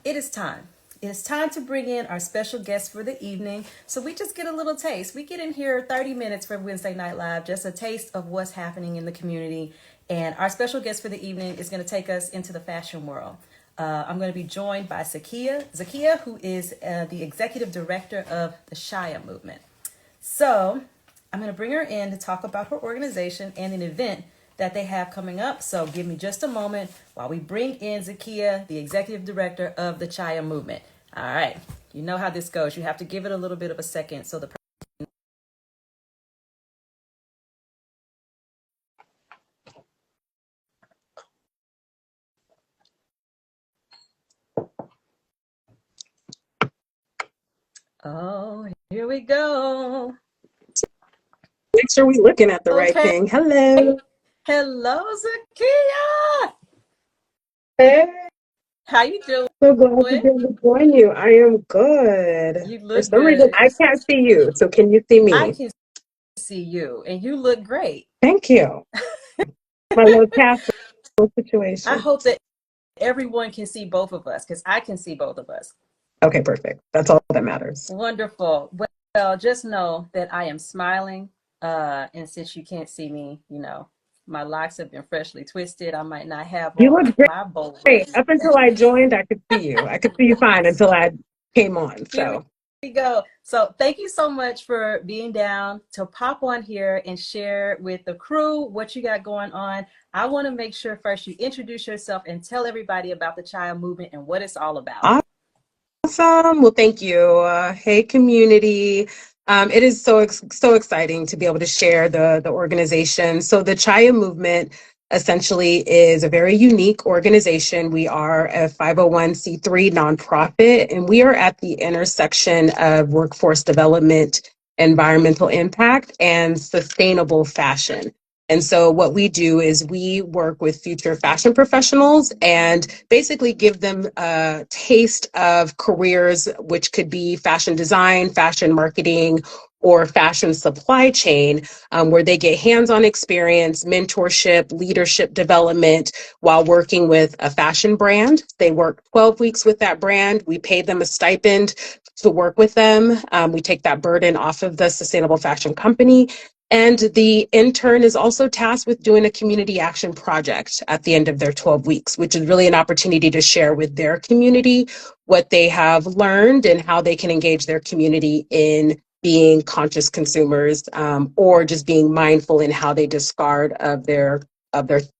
it is time. It is time to bring in our special guest for the evening. So we just get a little taste. We get in here 30 minutes for Wednesday Night Live, just a taste of what's happening in the community. And our special guest for the evening is going to take us into the fashion world. I'm going to be joined by Zakia, who is the executive director of the Chayah movement. So I'm going to bring her in to talk about her organization and an event that they have coming up. So give me just a moment while we bring in Zakia, the executive director of the Chayah movement. All right. You know how this goes. You have to give it a little bit of a second so the Oh, here we go. Make sure we're looking at the right Okay. thing. Hello. Hello, Zakia. Hey, How you so glad to doing? be able to join you. I am good. You For look some reason, good. I can't see you. So can you see I me? can see you, and you look great. Thank you. My little castle I situation. hope that everyone can see both of us because I can see both of us. Okay, perfect. That's all that matters. Wonderful. Well, just know that I am smiling. And since you can't see me, my locks have been freshly twisted. I might not have You on look my bow great. wig. Up until I joined, I could see you. I could see you fine until I came on. Here So we go. So thank you so much for being down to pop on here and share with the crew what you got going on. I want to make sure first you introduce yourself and tell everybody about the Child Movement and what it's all about. awesome. Well, thank you. Hey, community. It is so exciting to be able to share the organization. So the Chaya movement essentially is a very unique organization. We are a 501c3 nonprofit, and we are at the intersection of workforce development, environmental impact, and sustainable fashion. And so what we do is we work with future fashion professionals and basically give them a taste of careers, which could be fashion design, fashion marketing, or fashion supply chain, where they get hands-on experience, mentorship, leadership development while working with a fashion brand. They work 12 weeks with that brand. We pay them a stipend to work with them. We take that burden off of the sustainable fashion company, and the intern is also tasked with doing a community action project at the end of their 12 weeks, which is really an opportunity to share with their community what they have learned and how they can engage their community in being conscious consumers, or just being mindful in how they discard of their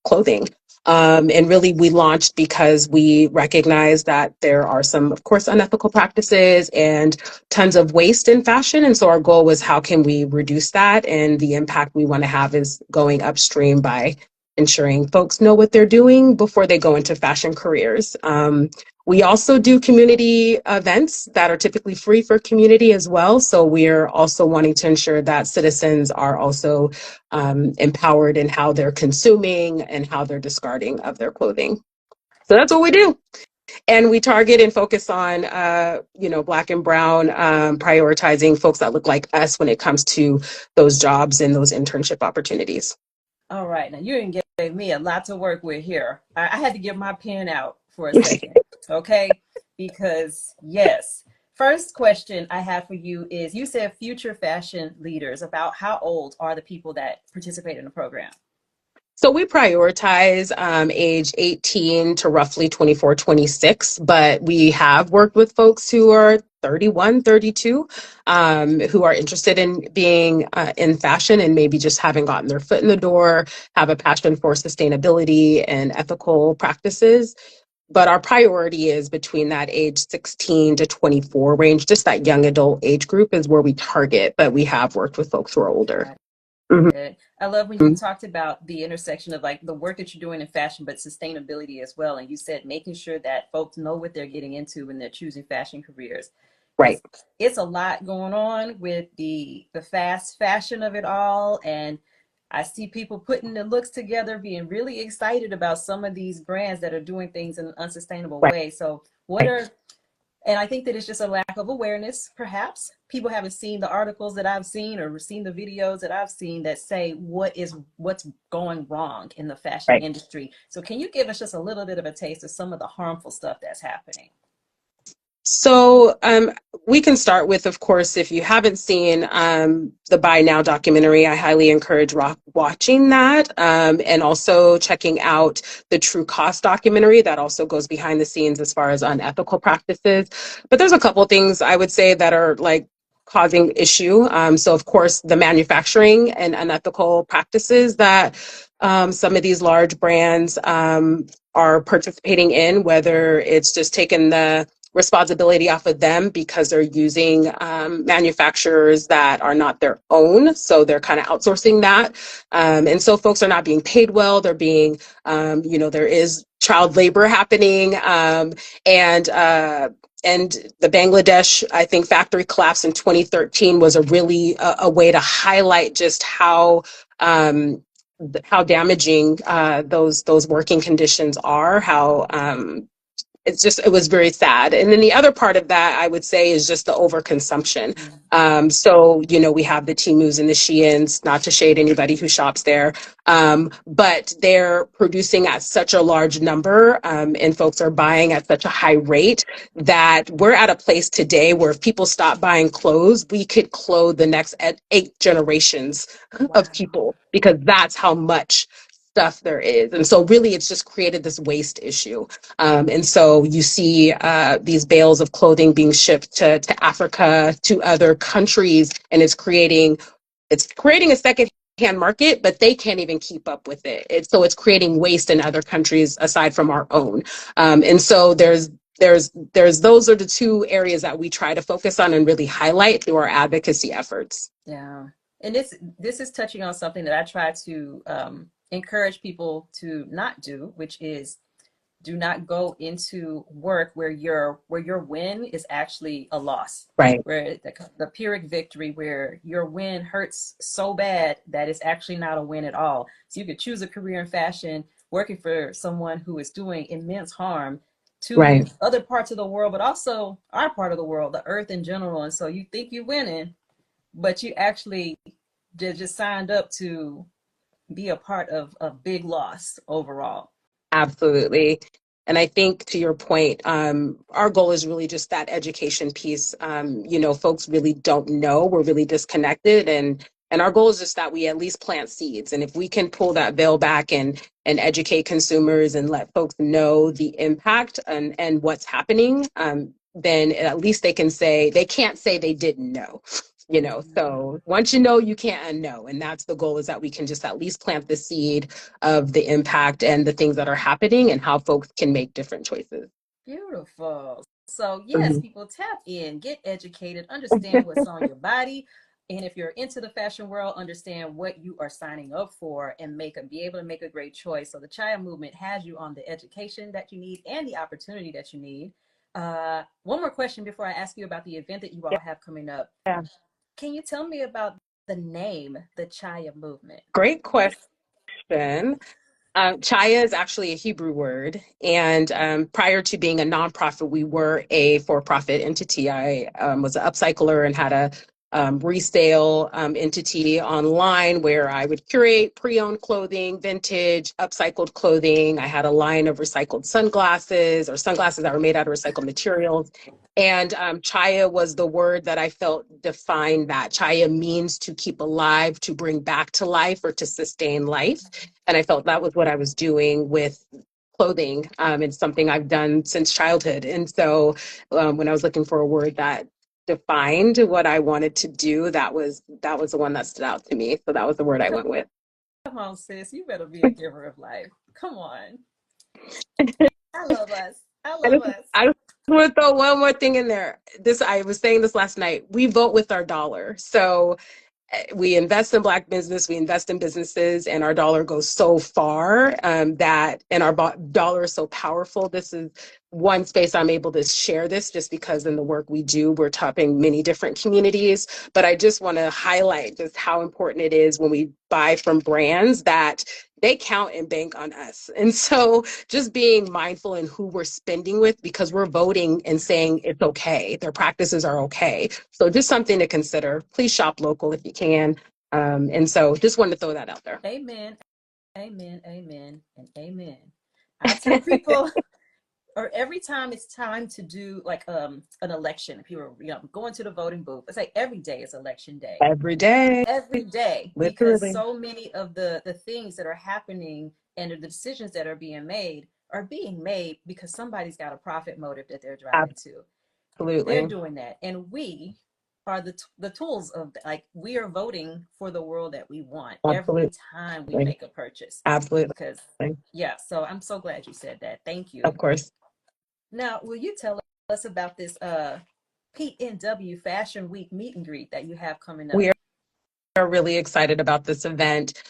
clothing. And really, we launched because we recognize that there are some, of course, unethical practices and tons of waste in fashion. And so our goal was, how can we reduce that? And the impact we want to have is going upstream by ensuring folks know what they're doing before they go into fashion careers. We also do community events that are typically free for community as well. So we're also wanting to ensure that citizens are also empowered in how they're consuming and how they're discarding of their clothing. So that's what we do. And we target and focus on, Black and Brown, prioritizing folks that look like us when it comes to those jobs and those internship opportunities. All right. Now, you didn't give me a lot to work with here. I had to get my pen out for a second. Okay. Because, yes. First question I have for you is, you said future fashion leaders. About how old are the people that participate in the program? So we prioritize age 18 to roughly 24, 26, but we have worked with folks who are 31, 32, who are interested in being in fashion and maybe just having gotten their foot in the door, have a passion for sustainability and ethical practices. But our priority is between that age 16 to 24 range. Just that young adult age group is where we target, but we have worked with folks who are older. Got Mhm. it. I love when you talked about the intersection of like the work that you're doing in fashion, but sustainability as well. And you said making sure that folks know what they're getting into when they're choosing fashion careers, Right. because it's a lot going on with the fast fashion of it all. And I see people putting the looks together, being really excited about some of these brands that are doing things in an unsustainable Right. way. So what are and I think that it's just a lack of awareness, perhaps. People haven't seen the articles that I've seen or seen the videos that I've seen that say what's going wrong in the fashion Right. industry. So can you give us just a little bit of a taste of some of the harmful stuff that's happening? So we can start with, of course, if you haven't seen the Buy Now documentary, I highly encourage watching that, and also checking out the True Cost documentary that also goes behind the scenes as far as unethical practices. But there's a couple things I would say that are like causing issue. So of course, the manufacturing and unethical practices that some of these large brands are participating in, whether it's just taking the responsibility off of them because they're using manufacturers that are not their own. So they're kind of outsourcing that. And so folks are not being paid well. They're being, there is child labor happening. And the Bangladesh, I think, factory collapse in 2013 was a really a way to highlight just how damaging those working conditions are, how it was very sad. And then the other part of that, I would say, is just the overconsumption. So, we have the Timus and the Sheins, not to shade anybody who shops there, but they're producing at such a large number, and folks are buying at such a high rate that we're at a place today where if people stop buying clothes, we could clothe the next 8 generations of Wow. people because that's how much stuff there is. And so really it's just created this waste issue. And so you see these bales of clothing being shipped to Africa, to other countries, and it's creating a second-hand market, but they can't even keep up with it. So it's creating waste in other countries aside from our own. And so those are the two areas that we try to focus on and really highlight through our advocacy efforts. Yeah. And this is touching on something that I try to encourage people to not do, which is do not go into work where your win is actually a loss, Right. where the Pyrrhic victory, where your win hurts so bad that it's actually not a win at all. So you could choose a career in fashion working for someone who is doing immense harm to Right. other parts of the world, but also our part of the world, the earth in general. And so you think you're winning, but you actually just signed up to be a part of a big loss overall. Absolutely. And I think to your point, our goal is really just that education piece. Folks really don't know. We're really disconnected. And our goal is just that we at least plant seeds. And if we can pull that veil back and educate consumers and let folks know the impact and what's happening, then at least they can't say they didn't know. So once you know, you can't unknow. And that's the goal, is that we can just at least plant the seed of the impact and the things that are happening and how folks can make different choices. Beautiful. So, yes, Mhm. people, tap in, get educated, understand what's on your body. And if you're into the fashion world, understand what you are signing up for and be able to make a great choice. So the Chayah movement has you on the education that you need and the opportunity that you need. One more question before I ask you about the event that you all have coming up. Yeah. Can you tell me about the name, the Chayah movement? Great question. Chaya is actually a Hebrew word, and prior to being a nonprofit, we were a for-profit entity. I was an upcycler and had a resale entity online where I would curate pre-owned clothing, vintage, upcycled clothing. I had a line of recycled sunglasses, or sunglasses that were made out of recycled materials. And Chaya was the word that I felt defined that. Chaya means to keep alive, to bring back to life, or to sustain life. And I felt that was what I was doing with clothing. It's something I've done since childhood. And so when I was looking for a word that defined what I wanted to do, that was the one that stood out to me. So that was the word I went with. Come on, sis, you better be a giver of life. Come on. I love us. I I love just, us. I just want to throw one more thing in there. I was saying this last night. We vote with our dollar. So we invest in Black business, we invest in businesses, and our dollar goes so far, and our dollar is so powerful. This is one space I'm able to share this, just because in the work we do, we're topping many different communities. But I just want to highlight just how important it is when we buy from brands that they count and bank on us. And so just being mindful in who we're spending with, because we're voting and saying it's okay, their practices are okay. So just something to consider. Please shop local if you can. And so just wanted to throw that out there. Amen. Amen. Amen. And amen. I tell people or every time it's time to do like an election, if you were, going to the voting booth, it's like every day is election day. Every day, Every day, because literally. so many of the things that are happening and the decisions that are being made because somebody's got a profit motive that they're driving to. They're Absolutely. doing that, and we are the tools of, like, we are voting for the world that we want every Absolutely. time we make a purchase. Absolutely. Because, yeah, so I'm so glad you said that. Thank you. Of course. Now, will you tell us about this PNW Fashion Week meet and greet that you have coming We up? are really excited about this event.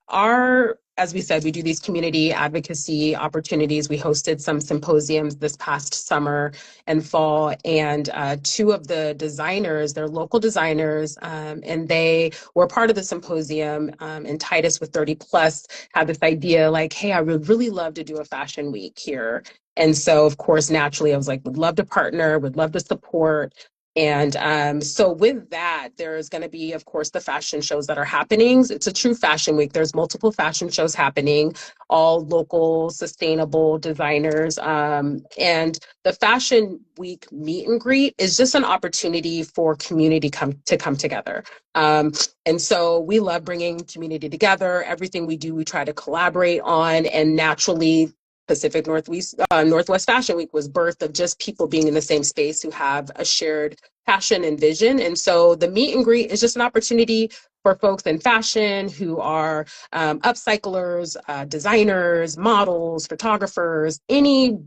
Our, as we said, we do these community advocacy opportunities. We hosted some symposiums this past summer and fall, and two of the designers, they're local designers, and they were part of the symposium. And Titus with 30 Plus had this idea like, hey, I would really love to do a fashion week here. And so, of course, naturally, I was like, would love to partner, would love to support. And so with that, there's going to be, of course, the fashion shows that are happening. It's a true fashion week. There's multiple fashion shows happening, all local, sustainable designers. And the fashion week meet and greet is just an opportunity for community to come together. And so we love bringing community together. Everything we do, we try to collaborate on, and naturally, Pacific Northwest Fashion Week was birthed of just people being in the same space who have a shared passion and vision. And so the meet and greet is just an opportunity for folks in fashion who are upcyclers, designers, models, photographers, any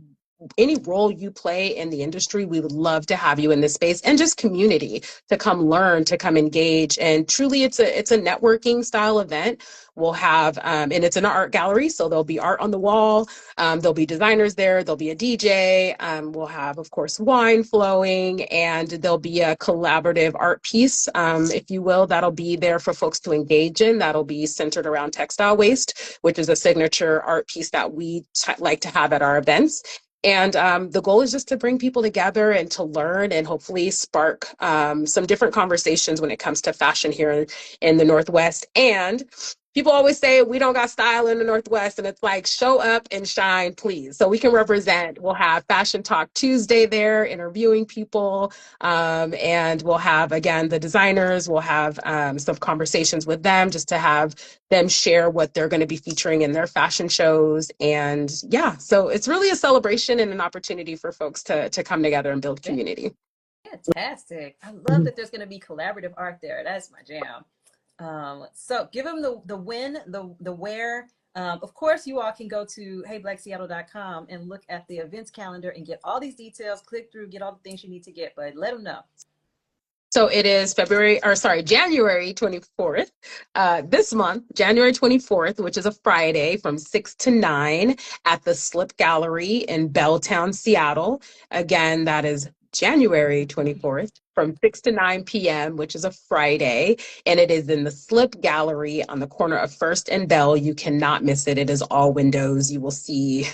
role you play in the industry. We would love to have you in this space, and just community to come learn, to come engage. And truly, it's a networking style event. We'll have, and it's an art gallery, so there'll be art on the wall. There'll be designers there. There'll be a DJ. We'll have, of course, wine flowing, and there'll be a collaborative art piece, if you will, that'll be there for folks to engage in. That'll be centered around textile waste, which is a signature art piece that we like to have at our events. And the goal is just to bring people together and to learn and hopefully spark some different conversations when it comes to fashion here in the Northwest. And people always say we don't got style in the Northwest, and it's like, show up and shine, please. So we can represent. We'll have Fashion Talk Tuesday there, interviewing people, and we'll have, again, the designers. We'll have some conversations with them just to have them share what they're going to be featuring in their fashion shows. And yeah, so it's really a celebration and an opportunity for folks to come together and build community. Fantastic. I love that there's going to be collaborative art there. That's my jam. So give them the when, the where. Of course, you all can go to heyblackseattle.com and look at the events calendar and get all these details, click through, get all the things you need to get, but let them know. So it is January 24th, this month, January 24th, which is a Friday, from 6 to 9 at the Slip Gallery in Belltown, Seattle. Again, that is January 24th from 6 to 9 p.m., which is a Friday, and it is in the Slip Gallery on the corner of First and Bell. You cannot miss it. It is all windows. You will see,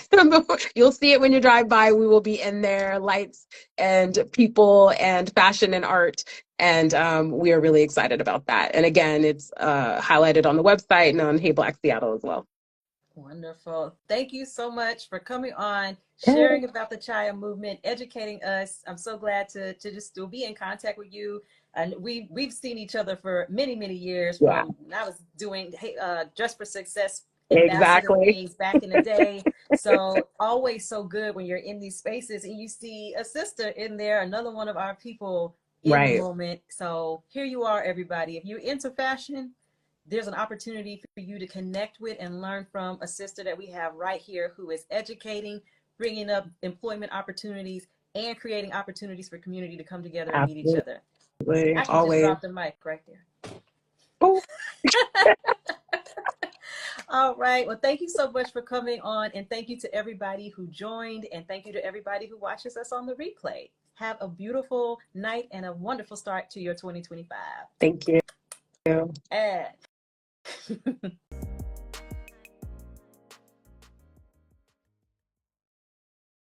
you'll see it when you drive by. We will be in there, lights and people and fashion and art. And we are really excited about that. And again, it's highlighted on the website and on Hey Black Seattle as well. Wonderful. Thank you so much for coming on, sharing about the Chayah movement, educating us. I'm so glad to just still be in contact with you. And we've seen each other for many, many years, Yeah, from when I was doing Dress for Success ambassador exactly. things back in the day. So always so good when you're in these spaces and you see a sister in there, another one of our people in the Right. moment. So here you are, everybody. If you're into fashion, there's an opportunity for you to connect with and learn from a sister that we have right here who is educating, bringing up employment opportunities, and creating opportunities for community to come together and meet each other. Absolutely. I can just Always. drop the mic right there. Oh. All right. Well, thank you so much for coming on, and thank you to everybody who joined, and thank you to everybody who watches us on the replay. Have a beautiful night and a wonderful start to your 2025. Thank you. And